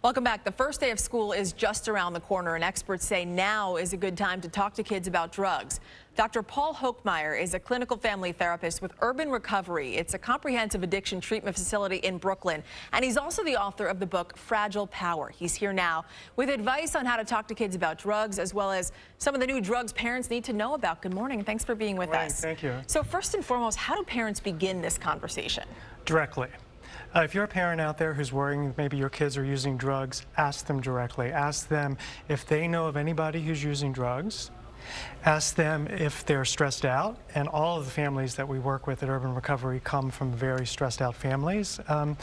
Welcome back. The first day of school is just around the corner, and experts say now is a good time to talk to kids about drugs. Dr. Paul Hokemeyer is a clinical family therapist with Urban Recovery. It's a comprehensive addiction treatment facility in Brooklyn, and he's also the author of the book Fragile Power. He's here now with advice on how to talk to kids about drugs, as well as some of the new drugs parents need to know about. Good morning. Thanks for being with us. Thank you. So first and foremost, how do parents begin this conversation? Directly. If you're a parent out there who's worrying maybe your kids are using drugs, ask them directly. Ask them if they know of anybody who's using drugs. Ask them if they're stressed out, and all of the families that we work with at Urban Recovery come from very stressed out families. And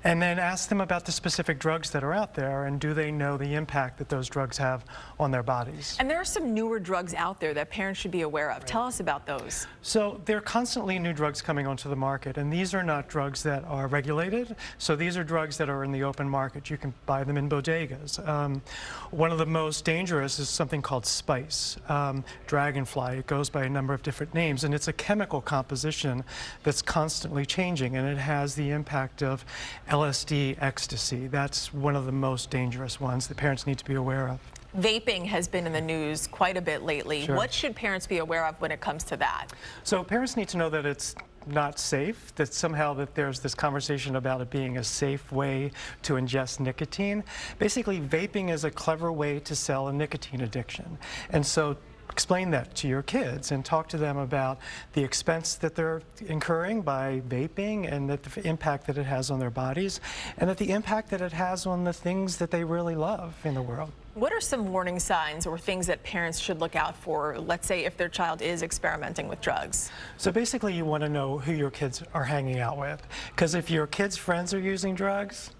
then ask them about the specific drugs that are out there, and do they know the impact that those drugs have on their bodies. And there are some newer drugs out there that parents should be aware of. Right. Tell us about those. So there are constantly new drugs coming onto the market, and these are not drugs that are regulated. So these are drugs that are in the open market. You can buy them in bodegas. One of the most dangerous is something called spice. Dragonfly. It goes by a number of different names, and it's a chemical composition that's constantly changing, and it has the impact of LSD, ecstasy. That's one of the most dangerous ones that parents need to be aware of. Vaping has been in the news quite a bit lately. Sure. What should parents be aware of when it comes to that? So parents need to know that it's not safe, that somehow that there's this conversation about it being a safe way to ingest nicotine. Basically, vaping is a clever way to sell a nicotine addiction. And so explain that to your kids and talk to them about the expense that they're incurring by vaping, and that the impact that it has on their bodies, and that the impact that it has on the things that they really love in the world. What are some warning signs or things that parents should look out for, let's say, if their child is experimenting with drugs? So basically, you want to know who your kids are hanging out with, because if your kids' friends are using drugs,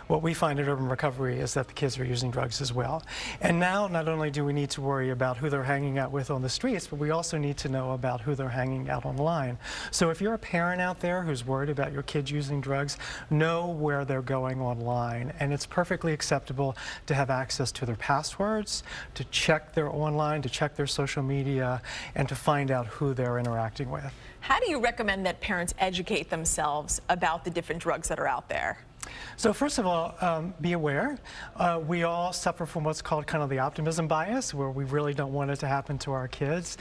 what we find at Urban Recovery is that the kids are using drugs as well. And now not only do we need to worry about who they're hanging out with on the streets, but we also need to know about who they're hanging out online. So if you're a parent out there who's worried about your kids using drugs, know where they're going online. And it's perfectly acceptable to have access to their passwords, to check their online, to check their social media, and to find out who they're interacting with. How do you recommend that parents educate themselves about the different drugs that are out there? So first of all, be aware. We all suffer from what's called kind of the optimism bias, where we really don't want it to happen to our kids.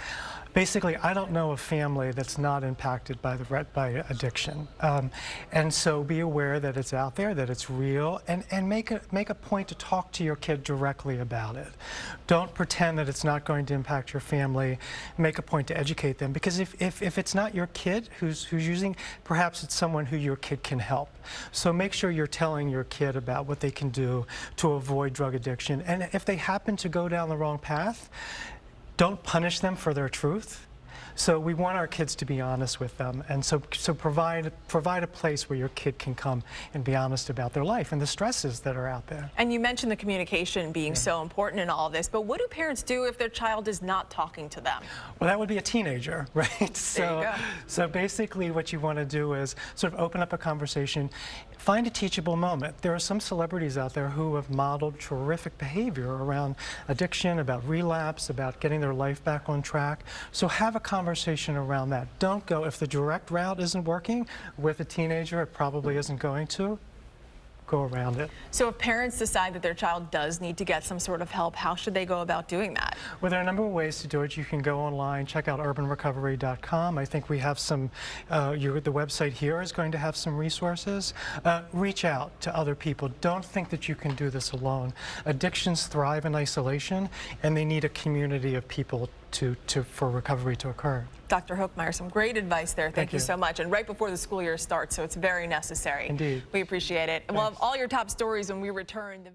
Basically, I don't know a family that's not impacted by addiction. And so be aware that it's out there, that it's real, and make a point to talk to your kid directly about it. Don't pretend that it's not going to impact your family. Make a point to educate them, because if it's not your kid who's using, perhaps it's someone who your kid can help. So make sure you're telling your kid about what they can do to avoid drug addiction. And if they happen to go down the wrong path, don't punish them for their truth. So we want our kids to be honest with them, and so provide a place where your kid can come and be honest about their life and the stresses that are out there. And you mentioned the communication being so important in all of this, but what do parents do if their child is not talking to them? Well, that would be a teenager, right? So basically what you want to do is sort of open up a conversation, find a teachable moment. There are some celebrities out there who have modeled terrific behavior around addiction, about relapse, about getting their life back on track. So have a conversation around that. Don't go, if the direct route isn't working with a teenager, it probably isn't going to. Go around it. So if parents decide that their child does need to get some sort of help, how should they go about doing that? Well, there are a number of ways to do it. You can go online, check out urbanrecovery.com. I think we have some, the website here is going to have some resources. Reach out to other people. Don't think that you can do this alone. Addictions thrive in isolation, and they need a community of people for recovery to occur. Dr. Hokemeyer, some great advice there. Thank you so much. And right before the school year starts, so it's very necessary. Indeed. We appreciate it. Thanks. We'll have all your top stories when we return.